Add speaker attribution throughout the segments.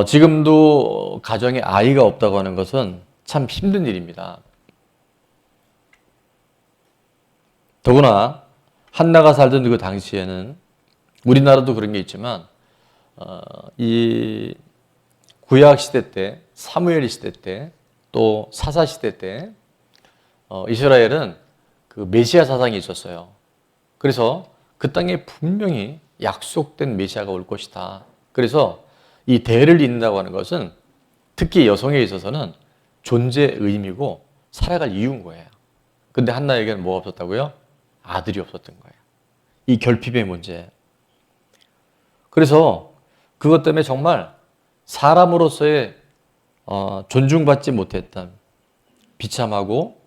Speaker 1: 지금도 가정에 아이가 없다고 하는 것은 참 힘든 일입니다. 더구나 한나가 살던 그 당시에는 우리나라도 그런 게 있지만 이 구약 시대 때, 사무엘 시대 때, 또 사사 시대 때 이스라엘은 그 메시아 사상이 있었어요. 그래서 그 땅에 분명히 약속된 메시아가 올 것이다. 그래서 이 대를 잇는다고 하는 것은 특히 여성에 있어서는 존재 의미고 살아갈 이유인 거예요. 근데 한나에게는 뭐가 없었다고요? 아들이 없었던 거예요. 이 결핍의 문제. 그래서 그것 때문에 정말 사람으로서의 존중받지 못했던 비참하고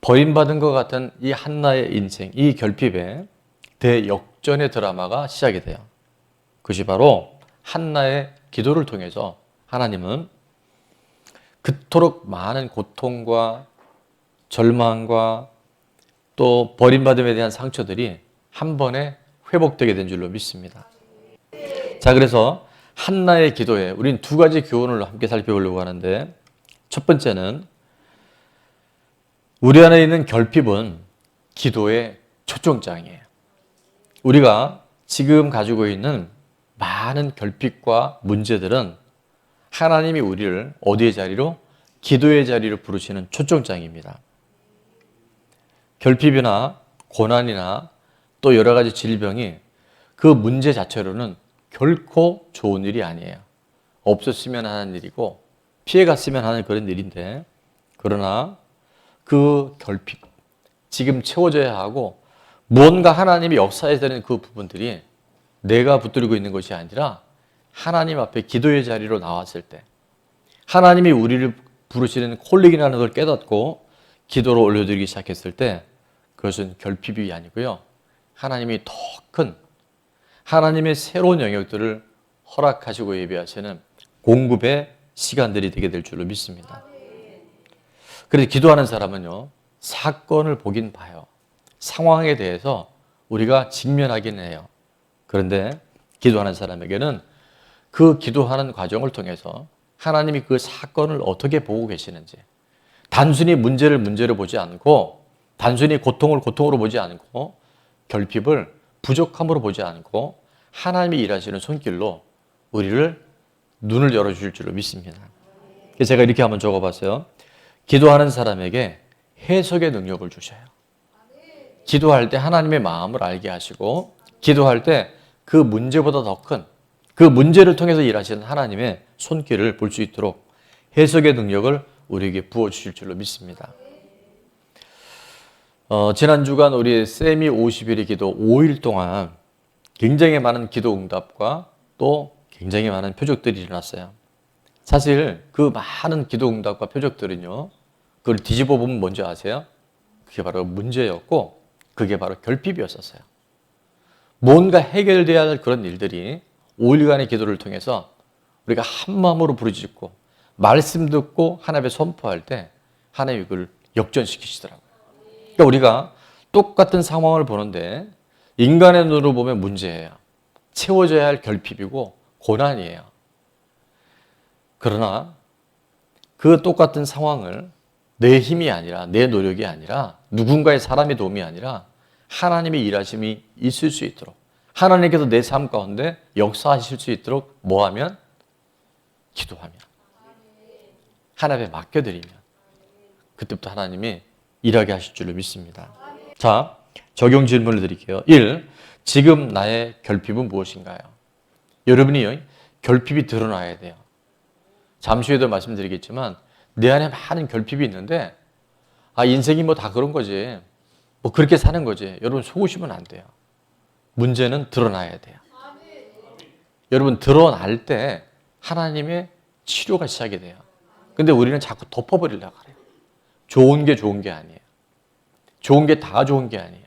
Speaker 1: 버림받은 것 같은 이 한나의 인생, 이 결핍의 대역전의 드라마가 시작이 돼요. 그것이 바로 한나의 기도를 통해서 하나님은 그토록 많은 고통과 절망과 또 버림받음에 대한 상처들이 한 번에 회복되게 된 줄로 믿습니다. 자, 그래서 한나의 기도에 우린 두 가지 교훈을 함께 살펴보려고 하는데, 첫 번째는 우리 안에 있는 결핍은 기도의 초청장이에요. 우리가 지금 가지고 있는 많은 결핍과 문제들은 하나님이 우리를 어디의 자리로? 기도의 자리로 부르시는 초청장입니다. 결핍이나 고난이나 또 여러 가지 질병이 그 문제 자체로는 결코 좋은 일이 아니에요. 없었으면 하는 일이고 피해갔으면 하는 그런 일인데, 그러나 그 결핍, 지금 채워져야 하고 무언가 하나님이 역사해야 되는 그 부분들이 내가 붙들고 있는 것이 아니라 하나님 앞에 기도의 자리로 나왔을 때, 하나님이 우리를 부르시는 콜링이라는 걸 깨닫고 기도로 올려드리기 시작했을 때, 그것은 결핍이 아니고요, 하나님이 더 큰 하나님의 새로운 영역들을 허락하시고 예비하시는 공급의 시간들이 되게 될 줄로 믿습니다. 그래서 기도하는 사람은요, 사건을 보긴 봐요. 상황에 대해서 우리가 직면하긴 해요. 그런데 기도하는 사람에게는 그 기도하는 과정을 통해서 하나님이 그 사건을 어떻게 보고 계시는지, 단순히 문제를 문제로 보지 않고, 단순히 고통을 고통으로 보지 않고, 결핍을 부족함으로 보지 않고 하나님이 일하시는 손길로 우리를 눈을 열어주실 줄로 믿습니다. 그래서 제가 이렇게 한번 적어봤어요. 기도하는 사람에게 해석의 능력을 주셔요. 기도할 때 하나님의 마음을 알게 하시고, 기도할 때 그 문제보다 더 큰 그 문제를 통해서 일하시는 하나님의 손길을 볼 수 있도록 해석의 능력을 우리에게 부어주실 줄로 믿습니다. 지난 주간 우리 세미 50일의 기도 5일 동안 굉장히 많은 기도 응답과 또 굉장히 많은 표적들이 일어났어요. 사실 그 많은 기도 응답과 표적들은요, 그걸 뒤집어 보면 뭔지 아세요? 그게 바로 문제였고, 그게 바로 결핍이었었어요. 뭔가 해결돼야 할 그런 일들이 5일간의 기도를 통해서 우리가 한 마음으로 부르짖고 말씀 듣고 하나님의 선포할 때 하나님이 그걸 역전시키시더라고요. 그러니까 우리가 똑같은 상황을 보는데 인간의 눈으로 보면 문제예요. 채워져야 할 결핍이고 고난이에요. 그러나 그 똑같은 상황을 내 힘이 아니라, 내 노력이 아니라, 누군가의 사람의 도움이 아니라 하나님의 일하심이 있을 수 있도록, 하나님께서 내 삶 가운데 역사하실 수 있도록 뭐하면? 기도하면, 하나님에 맡겨드리면 그때부터 하나님이 일하게 하실 줄로 믿습니다. 자, 적용 질문을 드릴게요. 1. 지금 나의 결핍은 무엇인가요? 여러분이 결핍이 드러나야 돼요. 잠시 후에도 말씀드리겠지만 내 안에 많은 결핍이 있는데, 인생이 뭐 다 그런 거지, 뭐 그렇게 사는 거지, 여러분 속으시면 안 돼요. 문제는 드러나야 돼요. 여러분 드러날 때 하나님의 치료가 시작이 돼요. 근데 우리는 자꾸 덮어버리려고 그래요. 좋은 게 좋은 게 아니에요. 좋은 게 다 좋은 게 아니에요.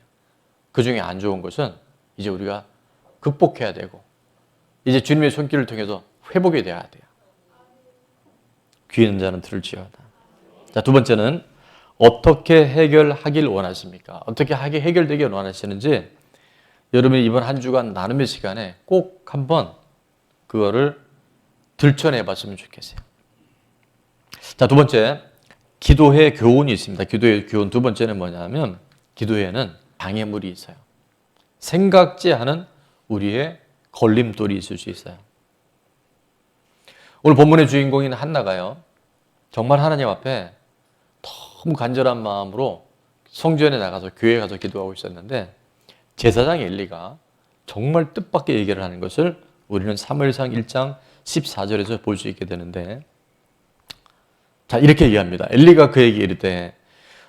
Speaker 1: 그 중에 안 좋은 것은 이제 우리가 극복해야 되고, 이제 주님의 손길을 통해서 회복이 돼야 돼요. 귀 있는 자는 들을지어다. 자, 두 번째는 어떻게 해결하길 원하십니까? 어떻게 해결되길 원하시는지 여러분이 이번 한 주간 나눔의 시간에 꼭 한번 그거를 들춰내 봤으면 좋겠어요. 자, 두 번째, 기도의 교훈이 있습니다. 기도의 교훈 두 번째는 뭐냐면 기도에는 장애물이 있어요. 생각지 않은 우리의 걸림돌이 있을 수 있어요. 오늘 본문의 주인공인 한나가요. 정말 하나님 앞에 너무 간절한 마음으로 성전에 나가서 교회에 가서 기도하고 있었는데 제사장 엘리가 정말 뜻밖의 얘기를 하는 것을 우리는 사무엘상 1장 14절에서 볼 수 있게 되는데, 자, 이렇게 얘기합니다. 엘리가 그에게 이르되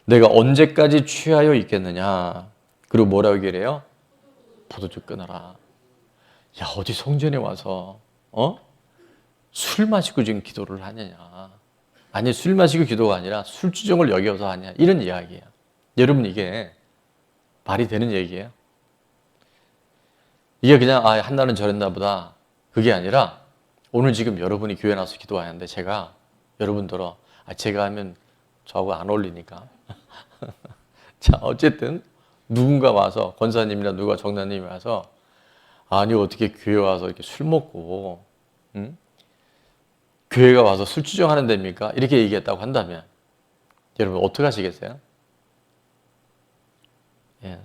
Speaker 1: 내가 언제까지 취하여 있겠느냐. 그리고 뭐라고 얘기해요? 포도주 끊어라. 야, 어디 성전에 와서 술 마시고 지금 기도를 하느냐. 아니, 술 마시고 기도가 아니라 술주정을 여겨서 하냐. 이런 이야기예요. 여러분, 이게 말이 되는 얘기예요? 이게 그냥 한나는 저랬나 보다. 그게 아니라 오늘 지금 여러분이 교회 나와서 기도하는데 제가 여러분들어 제가 하면 저하고 안 어울리니까 자, 어쨌든 누군가 와서 권사님이나 누가 정나님이 와서 아니 어떻게 교회 와서 이렇게 술 먹고 교회가 와서 술 주정하는 데입니까? 이렇게 얘기했다고 한다면 여러분 어떻게 하시겠어요? 예,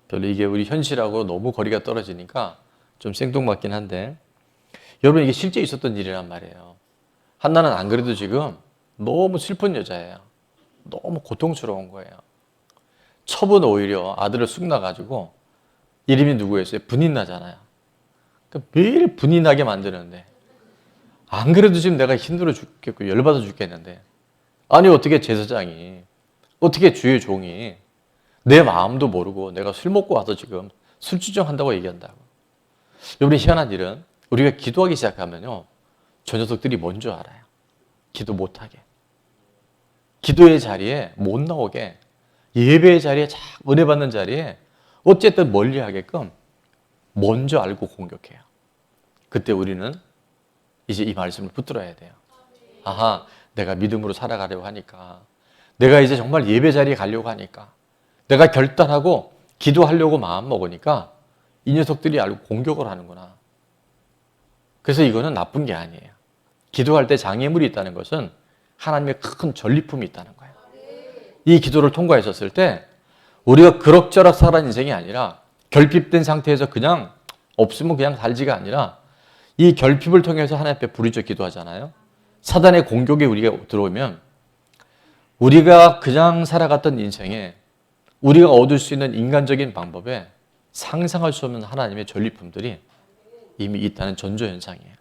Speaker 1: 별로 이게 우리 현실하고 너무 거리가 떨어지니까 좀 생뚱맞긴 한데 여러분 이게 실제 있었던 일이란 말이에요. 한나는 안 그래도 지금 너무 슬픈 여자예요. 너무 고통스러운 거예요. 첩은 오히려 아들을 쑥 낳아가지고 이름이 누구였어요? 분인나잖아요. 그러니까 매일 분인나게 만드는데 안 그래도 지금 내가 힘들어 죽겠고 열받아 죽겠는데 아니 어떻게 제사장이 어떻게 주의 종이 내 마음도 모르고 내가 술 먹고 와서 지금 술주정한다고 얘기한다고. 여러분 희한한 일은 우리가 기도하기 시작하면요 저 녀석들이 뭔지 알아요. 기도 못하게 기도의 자리에 못 나오게 예배의 자리에 은혜 받는 자리에 어쨌든 멀리 하게끔 먼저 알고 공격해요. 그때 우리는 이제 이 말씀을 붙들어야 돼요. 아하, 내가 믿음으로 살아가려고 하니까 내가 이제 정말 예배 자리에 가려고 하니까 내가 결단하고 기도하려고 마음 먹으니까 이 녀석들이 알고 공격을 하는구나. 그래서 이거는 나쁜 게 아니에요. 기도할 때 장애물이 있다는 것은 하나님의 큰 전리품이 있다는 거예요. 이 기도를 통과했었을 때 우리가 그럭저럭 살아간 인생이 아니라 결핍된 상태에서 그냥 없으면 그냥 살지가 아니라 이 결핍을 통해서 하나님 앞에 부르짖어 기도하잖아요. 사단의 공격에 우리가 들어오면 우리가 그냥 살아갔던 인생에 우리가 얻을 수 있는 인간적인 방법에 상상할 수 없는 하나님의 전리품들이 이미 있다는 전조현상이에요.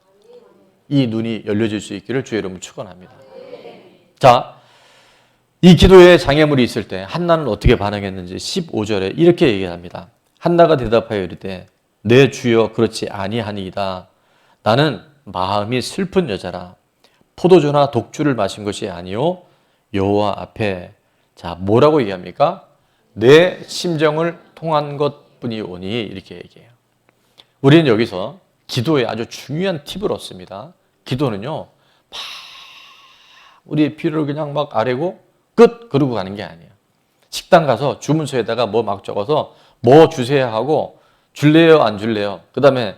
Speaker 1: 이 눈이 열려질 수 있기를 주의 이름으로 축원합니다. 자, 이 기도에 장애물이 있을 때 한나는 어떻게 반응했는지 15절에 이렇게 얘기합니다. 한나가 대답하여 이르되 내 주여 그렇지 아니하니이다. 나는 마음이 슬픈 여자라. 포도주나 독주를 마신 것이 아니요 여호와 앞에 자 뭐라고 얘기합니까? 내 심정을 통한 것뿐이 오니 이렇게 얘기해요. 우리는 여기서 기도에 아주 중요한 팁을 얻습니다. 기도는요 막 우리의 필요를 그냥 막 아뢰고 끝 그러고 가는 게 아니에요. 식당 가서 주문서에다가 뭐 막 적어서 뭐 주세요 하고 줄래요 안 줄래요. 그 다음에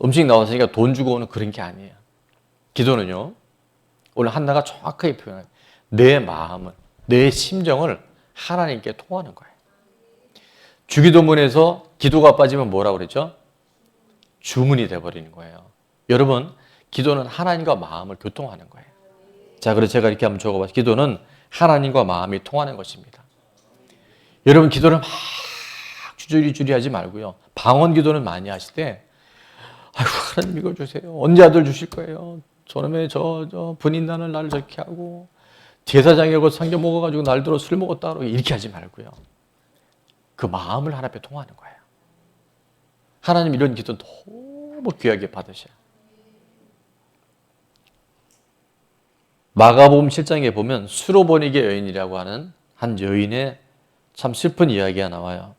Speaker 1: 음식 나왔으니까 돈 주고 오는 그런 게 아니에요. 기도는요 오늘 한나가 정확하게 표현해요. 내 마음을 내 심정을 하나님께 통하는 거예요. 주기도문에서 기도가 빠지면 뭐라고 그랬죠? 주문이 돼버리는 거예요. 여러분 기도는 하나님과 마음을 교통하는 거예요. 자, 그래서 제가 이렇게 한번 적어봤어요. 기도는 하나님과 마음이 통하는 것입니다. 여러분 기도를 막 주저리주리 하지 말고요. 방언 기도는 많이 하실 때 아이고 하나님 이거 주세요. 언제 아들 주실 거예요? 저놈의 저 분인난을 나를 저렇게 하고 제사장이 그 상겨 먹어가지고 날 들어 술 먹었다 이렇게 하지 말고요. 그 마음을 하나님 앞에 통하는 거예요. 하나님 이런 기도 너무 귀하게 받으셔요. 마가복음 7장에 보면 수로보니게 여인이라고 하는 한 여인의 참 슬픈 이야기가 나와요.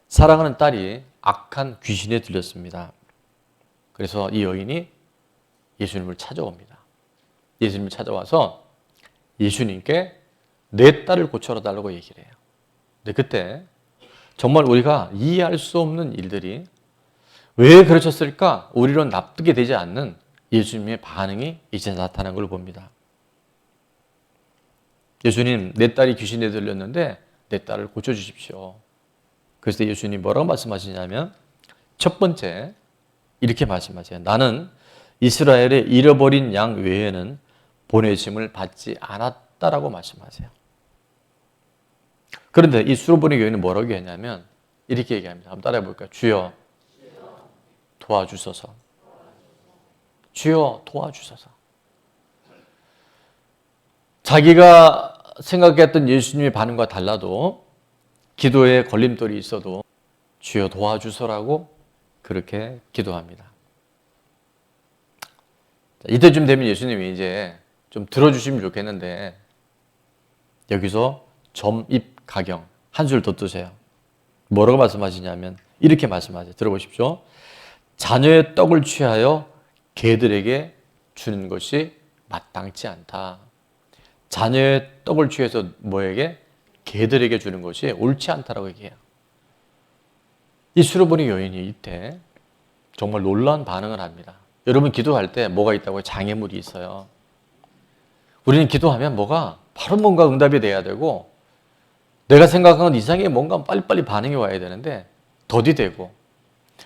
Speaker 1: 사랑하는 딸이 악한 귀신에 들렸습니다. 그래서 이 여인이 예수님을 찾아옵니다. 예수님을 찾아와서 예수님께 내 딸을 고쳐라 달라고 얘기를 해요. 근데 그때 정말 우리가 이해할 수 없는 일들이 왜 그러셨을까? 우리로는 납득이 되지 않는 예수님의 반응이 이제 나타난 걸 봅니다. 예수님, 내 딸이 귀신에 들렸는데 내 딸을 고쳐주십시오. 그래서 예수님 뭐라고 말씀하시냐면 첫 번째 이렇게 말씀하세요. 나는 이스라엘의 잃어버린 양 외에는 보내심을 받지 않았다라고 말씀하세요. 그런데 이 수로보니 교회는 뭐라고 했냐면 이렇게 얘기합니다. 한번 따라해 볼까요? 주여 도와주소서. 주여 도와주소서. 자기가 생각했던 예수님의 반응과 달라도 기도에 걸림돌이 있어도 주여 도와주소라고 그렇게 기도합니다. 이때쯤 되면 예수님이 이제 좀 들어주시면 좋겠는데 여기서 점입가경 한 줄 더 뜨세요. 뭐라고 말씀하시냐면 이렇게 말씀하세요. 들어보십시오. 자녀의 떡을 취하여 개들에게 주는 것이 마땅치 않다. 자녀의 떡을 취해서 뭐에게? 개들에게 주는 것이 옳지 않다라고 얘기해요. 이 수로보니 여인이 이때 정말 놀라운 반응을 합니다. 여러분 기도할 때 뭐가 있다고요? 장애물이 있어요. 우리는 기도하면 뭐가 바로 뭔가 응답이 돼야 되고 내가 생각한 이상의 뭔가 빨리빨리 반응이 와야 되는데 더디되고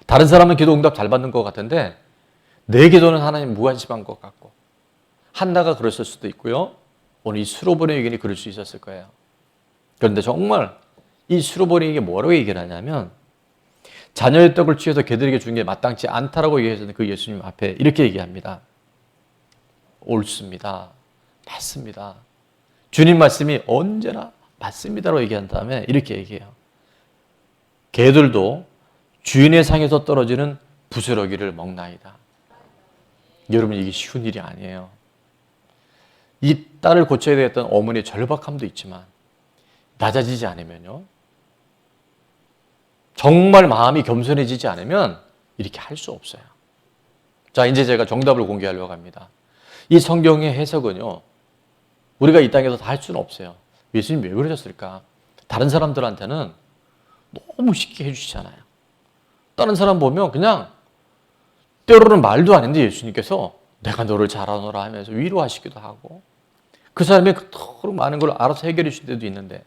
Speaker 1: 다른 사람은 기도 응답 잘 받는 것 같은데 내 기도는 하나님 무관심한 것 같고 한나가 그랬을 수도 있고요. 오늘 이 수로보니 여인이 그럴 수 있었을 거예요. 그런데 정말 이 수로보니 여인이 뭐라고 얘기를 하냐면 자녀의 떡을 취해서 개들에게 주는 게 마땅치 않다라고 얘기해서 그 예수님 앞에 이렇게 얘기합니다. 옳습니다. 맞습니다. 주님 말씀이 언제나 맞습니다라고 얘기한 다음에 이렇게 얘기해요. 개들도 주인의 상에서 떨어지는 부스러기를 먹나이다. 여러분 이게 쉬운 일이 아니에요. 이 딸을 고쳐야 되겠다는 어머니의 절박함도 있지만 낮아지지 않으면요. 정말 마음이 겸손해지지 않으면 이렇게 할 수 없어요. 자, 이제 제가 정답을 공개하려고 합니다. 이 성경의 해석은요. 우리가 이 땅에서 다 할 수는 없어요. 예수님 왜 그러셨을까? 다른 사람들한테는 너무 쉽게 해주시잖아요. 다른 사람 보면 그냥 때로는 말도 안 했는데 예수님께서 내가 너를 잘하노라 하면서 위로하시기도 하고 그 사람이 그토록 많은 걸 알아서 해결해 주실 때도 있는데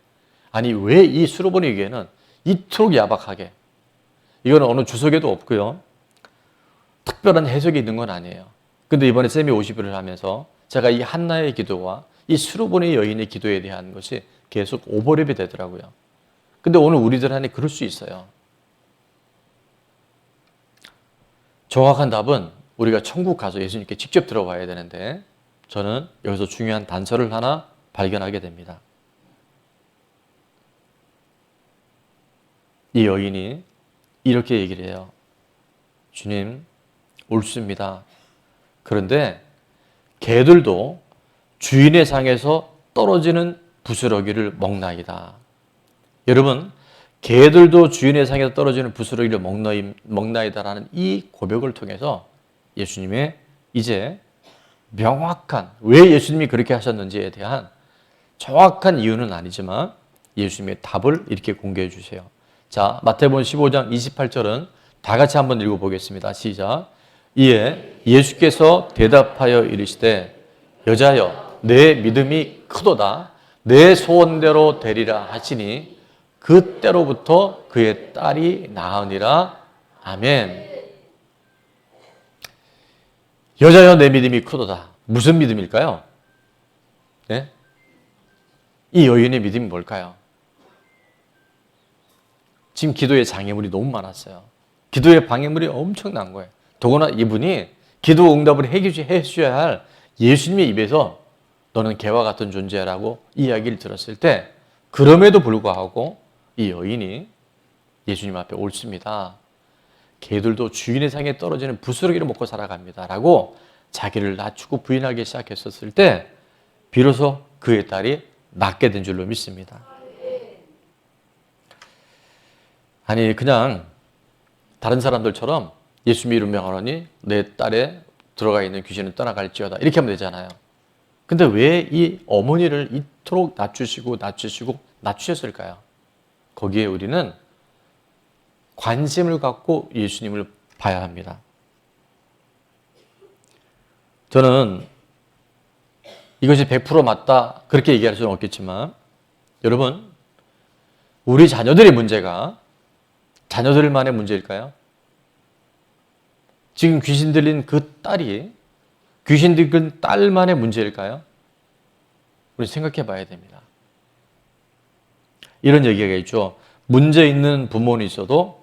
Speaker 1: 아니 왜 이 수로보니에게는 이토록 야박하게 이거는 어느 주석에도 없고요. 특별한 해석이 있는 건 아니에요. 근데 이번에 쌤이 50일을 하면서 제가 이 한나의 기도와 이 수로보니 여인의 기도에 대한 것이 계속 오버랩이 되더라고요. 근데 오늘 우리들 안에 그럴 수 있어요. 정확한 답은 우리가 천국 가서 예수님께 직접 들어봐야 되는데 저는 여기서 중요한 단서를 하나 발견하게 됩니다. 이 여인이 이렇게 얘기를 해요. 주님, 옳습니다. 그런데 개들도 주인의 상에서 떨어지는 부스러기를 먹나이다. 여러분, 개들도 주인의 상에서 떨어지는 부스러기를 먹나이다라는 이 고백을 통해서 예수님의 이제 명확한 왜 예수님이 그렇게 하셨는지에 대한 정확한 이유는 아니지만 예수님의 답을 이렇게 공개해 주세요. 자, 마태복음 15장 28절은 다 같이 한번 읽어보겠습니다. 시작. 이에 예수께서 대답하여 이르시되 여자여 내 믿음이 크도다 내 소원대로 되리라 하시니 그때로부터 그의 딸이 나으니라. 아멘. 여자여 내 믿음이 크도다. 무슨 믿음일까요? 네? 이 여인의 믿음이 뭘까요? 지금 기도에 장애물이 너무 많았어요. 기도에 방해물이 엄청난 거예요. 더구나 이분이 기도 응답을 해주셔야 할 예수님의 입에서 너는 개와 같은 존재라고 이야기를 들었을 때 그럼에도 불구하고 이 여인이 예수님 앞에 옳습니다. 개들도 주인의 상에 떨어지는 부스러기를 먹고 살아갑니다. 라고 자기를 낮추고 부인하기 시작했었을 때 비로소 그의 딸이 낫게 된 줄로 믿습니다. 아니 그냥 다른 사람들처럼 예수님 이름 명하노니 내 딸에 들어가 있는 귀신은 떠나갈지어다 이렇게 하면 되잖아요. 근데 왜 이 어머니를 이토록 낮추셨을까요? 거기에 우리는 관심을 갖고 예수님을 봐야 합니다. 저는 이것이 100% 맞다 그렇게 얘기할 수는 없겠지만 여러분, 우리 자녀들의 문제가 자녀들만의 문제일까요? 지금 귀신 들린 그 딸이 귀신 들린 딸만의 문제일까요? 우리 생각해 봐야 됩니다. 이런 얘기가 있죠. 문제 있는 부모는 있어도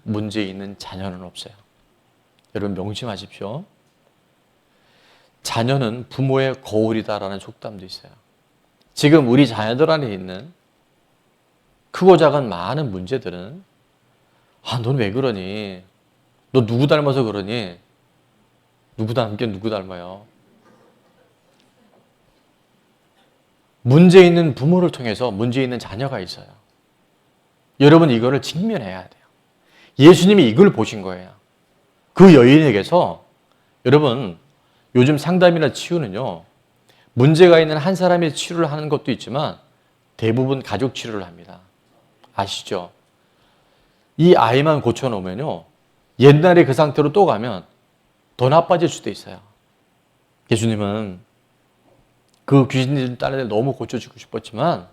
Speaker 1: 문제 있는 자녀는 없어요. 여러분 명심하십시오. 자녀는 부모의 거울이다라는 속담도 있어요. 지금 우리 자녀들 안에 있는 크고 작은 많은 문제들은 넌 왜 그러니? 너 누구 닮아서 그러니? 누구 닮게 누구 닮아요? 문제 있는 부모를 통해서 문제 있는 자녀가 있어요. 여러분 이거를 직면해야 돼요. 예수님이 이걸 보신 거예요. 그 여인에게서 여러분 요즘 상담이나 치유는요. 문제가 있는 한 사람의 치료를 하는 것도 있지만 대부분 가족 치료를 합니다. 아시죠? 이 아이만 고쳐놓으면요. 옛날에 그 상태로 또 가면 더 나빠질 수도 있어요. 예수님은 그 귀신 들린 딸을 너무 고쳐주고 싶었지만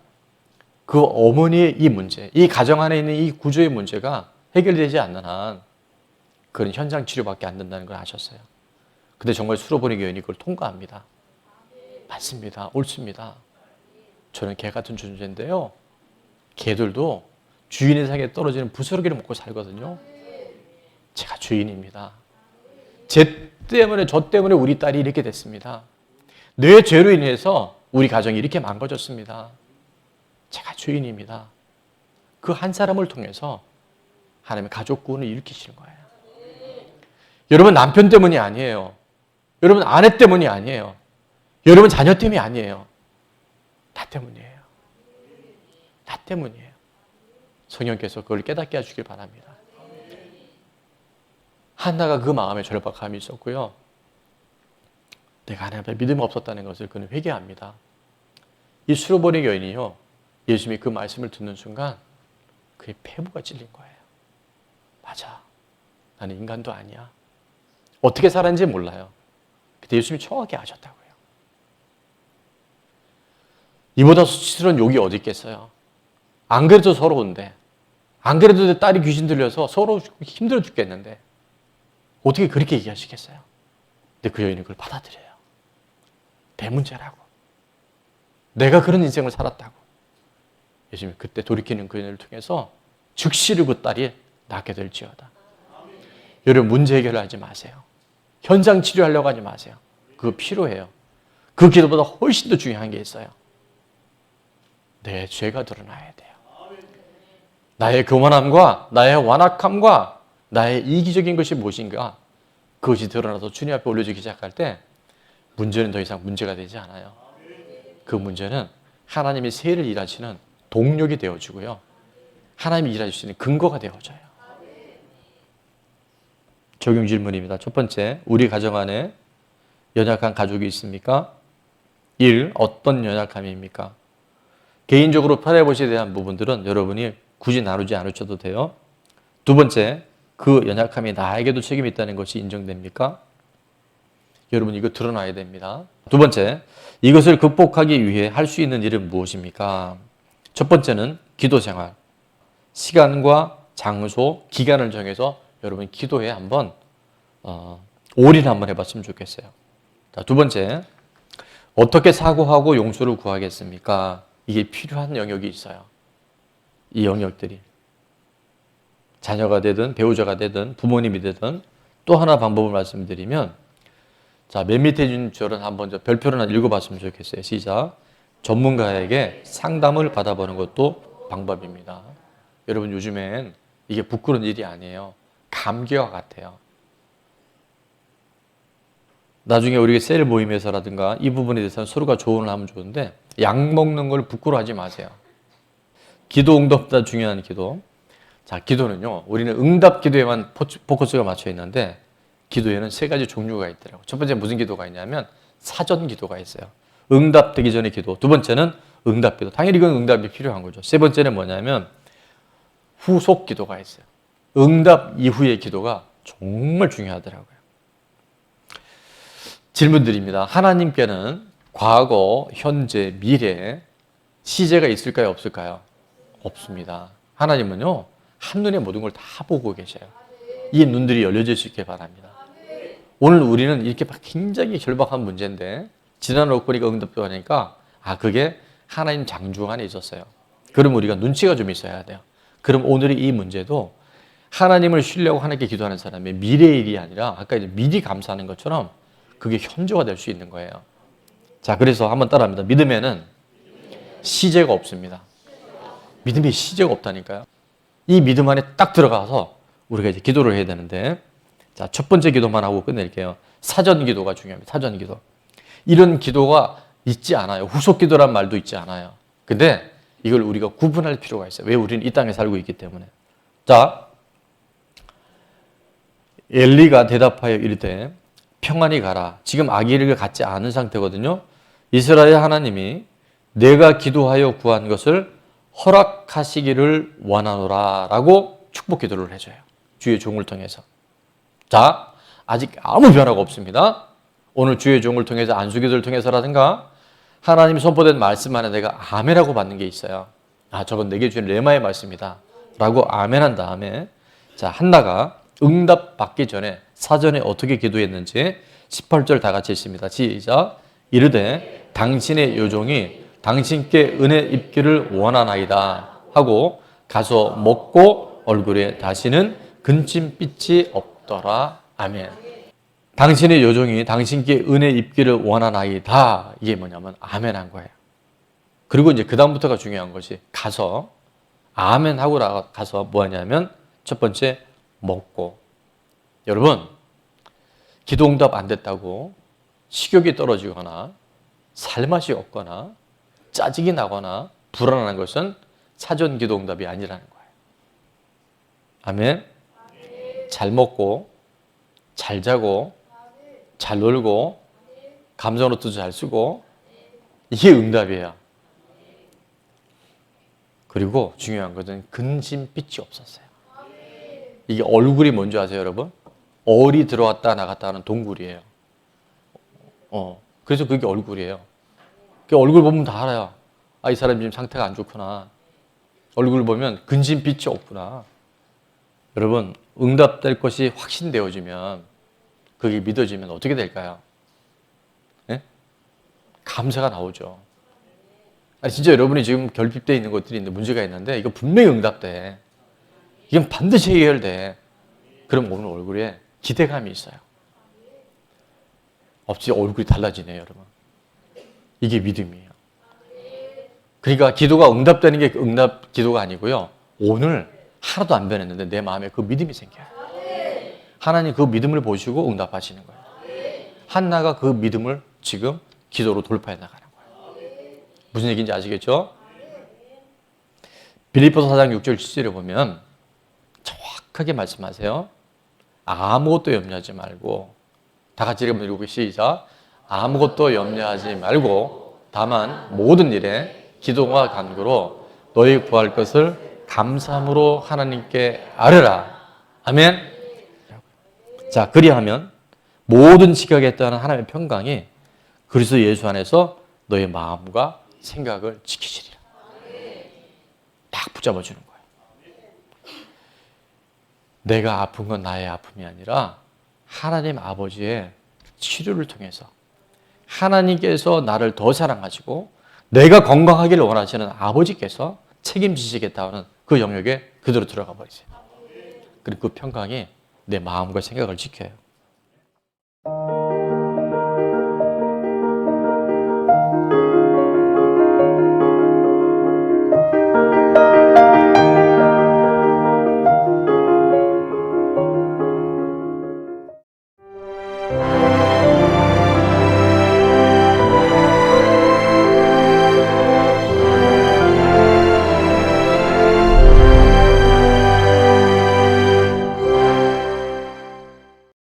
Speaker 1: 그 어머니의 이 문제, 이 가정 안에 있는 이 구조의 문제가 해결되지 않는 한 그건 현장 치료밖에 안 된다는 걸 아셨어요. 근데 정말 수로보니 여인이 그걸 통과합니다. 맞습니다. 옳습니다. 저는 개 같은 존재인데요. 개들도 주인의 상에 떨어지는 부스러기를 먹고 살거든요. 제가 주인입니다. 저 때문에 우리 딸이 이렇게 됐습니다. 내 죄로 인해서 우리 가정이 이렇게 망가졌습니다. 제가 주인입니다. 그 한 사람을 통해서 하나님의 가족 구원을 일으키시는 거예요. 여러분 남편 때문이 아니에요. 여러분 아내 때문이 아니에요. 여러분 자녀 때문이 아니에요. 나 때문이에요. 나 때문이에요. 성령께서 그걸 깨닫게 해주길 바랍니다. 한나가 그 마음에 절박함이 있었고요. 내가 하나님 앞에 믿음이 없었다는 것을 그는 회개합니다. 이 수로보니 여인이요. 예수님이 그 말씀을 듣는 순간 그의 폐부가 찔린 거예요. 맞아. 나는 인간도 아니야. 어떻게 살았는지 몰라요. 근데 예수님이 정확히 아셨다고요. 이보다 수치스러운 욕이 어디 있겠어요. 안 그래도 서러운데, 안 그래도 내 딸이 귀신 들려서 서로 힘들어 죽겠는데 어떻게 그렇게 얘기하시겠어요? 근데 그 여인은 그걸 받아들여요. 내 문제라고. 내가 그런 인생을 살았다고. 예수님이 그때 돌이키는 그 여인을 통해서 즉시로 그 딸이 낫게 될지어다. 여러분 문제 해결을 하지 마세요. 현장 치료하려고 하지 마세요. 그거 필요해요. 그 기도보다 훨씬 더 중요한 게 있어요. 내 죄가 드러나야 돼요. 나의 교만함과 나의 완악함과 나의 이기적인 것이 무엇인가 그것이 드러나서 주님 앞에 올려지기 시작할 때 문제는 더 이상 문제가 되지 않아요. 그 문제는 하나님의 세를 일하시는 동력이 되어주고요. 하나님이 일하실 수 있는 근거가 되어져요. 적용 질문입니다. 첫 번째, 우리 가정 안에 연약한 가족이 있습니까? 1. 어떤 연약함입니까? 개인적으로 프라이버시에 대한 부분들은 여러분이 굳이 나누지 않으셔도 돼요. 두 번째, 그 연약함이 나에게도 책임이 있다는 것이 인정됩니까? 여러분 이거 드러나야 됩니다. 두 번째, 이것을 극복하기 위해 할 수 있는 일은 무엇입니까? 첫 번째는 기도 생활. 시간과 장소, 기간을 정해서 여러분 기도에 한번 올인 한번 해봤으면 좋겠어요. 자, 두 번째, 어떻게 사고하고 용서를 구하겠습니까? 이게 필요한 영역이 있어요. 이 영역들이. 자녀가 되든 배우자가 되든 부모님이 되든 또 하나 방법을 말씀드리면 자, 맨 밑에 있는 줄은 한번 별표를 하나 읽어봤으면 좋겠어요. 시작. 전문가에게 상담을 받아보는 것도 방법입니다. 여러분 요즘엔 이게 부끄러운 일이 아니에요. 감기와 같아요. 나중에 우리 셀 모임에서라든가 이 부분에 대해서는 서로가 조언을 하면 좋은데 약 먹는 걸 부끄러워하지 마세요. 기도 응답보다 중요한 기도. 자, 기도는요. 우리는 응답 기도에만 포커스가 맞춰 있는데 기도에는 세 가지 종류가 있더라고요. 첫 번째 무슨 기도가 있냐면 사전 기도가 있어요. 응답되기 전의 기도. 두 번째는 응답 기도. 당연히 이건 응답이 필요한 거죠. 세 번째는 뭐냐면 후속 기도가 있어요. 응답 이후의 기도가 정말 중요하더라고요. 질문 드립니다. 하나님께는 과거, 현재, 미래, 시제가 있을까요? 없을까요? 없습니다. 하나님은요, 한눈에 모든 걸 다 보고 계셔요. 이 눈들이 열려질 수 있게 바랍니다. 오늘 우리는 이렇게 굉장히 절박한 문제인데 지나놓고 보니까 응답도 하니까 그게 하나님 장중 안에 있었어요. 그럼 우리가 눈치가 좀 있어야 돼요. 그럼 오늘의 이 문제도 하나님을 신뢰하고 하나님께 기도하는 사람의 미래의 일이 아니라 아까 이제 미리 감사하는 것처럼 그게 현저가 될 수 있는 거예요. 자, 그래서 한번 따라합니다. 믿음에는 시제가 없습니다. 믿음에 시제가 없다니까요. 이 믿음 안에 딱 들어가서 우리가 이제 기도를 해야 되는데, 자, 첫 번째 기도만 하고 끝낼게요. 사전 기도가 중요합니다. 사전 기도. 이런 기도가 있지 않아요. 후속 기도란 말도 있지 않아요. 근데 이걸 우리가 구분할 필요가 있어요. 왜 우리는 이 땅에 살고 있기 때문에. 자, 엘리가 대답하여 이르되 평안히 가라. 지금 아기를 갖지 않은 상태거든요. 이스라엘 하나님이 내가 기도하여 구한 것을 허락하시기를 원하노라 라고 축복 기도를 해줘요. 주의 종을 통해서. 자, 아직 아무 변화가 없습니다. 오늘 주의 종을 통해서 안수기도를 통해서라든가 하나님 선포된 말씀 안에 내가 아멘하고 받는 게 있어요. 저건 내게 주신 레마의 말씀이다 라고 아멘한 다음에, 자, 한나가 응답 받기 전에 사전에 어떻게 기도했는지 18절 다 같이 읽습니다. 시작. 이르되 당신의 요종이 당신께 은혜 입기를 원하나이다 하고 가서 먹고 얼굴에 다시는 근심빛이 없더라. 아멘. 당신의 요종이 당신께 은혜 입기를 원하나이다. 이게 뭐냐면 아멘한 거예요. 그리고 이제 그 다음부터가 중요한 것이 가서 아멘하고 가서 뭐 하냐면 첫 번째 먹고. 여러분, 기도 응답 안 됐다고 식욕이 떨어지거나 살맛이 없거나 짜증이 나거나 불안한 것은 사전 기도 응답이 아니라는 거예요. 아멘. 잘 먹고 잘 자고 잘 놀고 감정노트도 잘 쓰고 이게 응답이에요. 그리고 중요한 것은 근심빛이 없었어요. 이게 얼굴이 뭔지 아세요, 여러분? 얼이 들어왔다 나갔다 하는 동굴이에요. 그래서 그게 얼굴이에요. 그 얼굴 보면 다 알아요. 이 사람 지금 상태가 안 좋구나. 얼굴 보면 근심빛이 없구나. 여러분, 응답될 것이 확신되어지면, 그게 믿어지면 어떻게 될까요? 네? 감사가 나오죠. 진짜 여러분이 지금 결핍되어 있는 것들이 있는데 문제가 있는데 이거 분명히 응답돼. 이건 반드시 해결돼. 그럼 오늘 얼굴에 기대감이 있어요. 없이 얼굴이 달라지네요, 여러분. 이게 믿음이에요. 그러니까 기도가 응답되는 게 응답 기도가 아니고요. 오늘 하나도 안 변했는데 내 마음에 그 믿음이 생겨요. 하나님 그 믿음을 보시고 응답하시는 거예요. 한나가 그 믿음을 지금 기도로 돌파해 나가는 거예요. 무슨 얘기인지 아시겠죠? 빌립보서 4장 6절 7절에 보면 정확하게 말씀하세요. 아무것도 염려하지 말고, 다 같이 읽어보고 시작. 아무것도 염려하지 말고 다만 모든 일에 기도와 간구로 너희 구할 것을 감사함으로 하나님께 아뢰라. 아멘. 자, 그리하면 모든 지각에 따른 하나님의 평강이 그리스도 예수 안에서 너의 마음과 생각을 지키시리라. 딱 붙잡아주는 거예요. 내가 아픈 건 나의 아픔이 아니라 하나님 아버지의 치료를 통해서 하나님께서 나를 더 사랑하시고 내가 건강하기를 원하시는 아버지께서 책임지시겠다는 그 영역에 그대로 들어가 버리세요. 그리고 그 평강이 내 마음과 생각을 지켜요.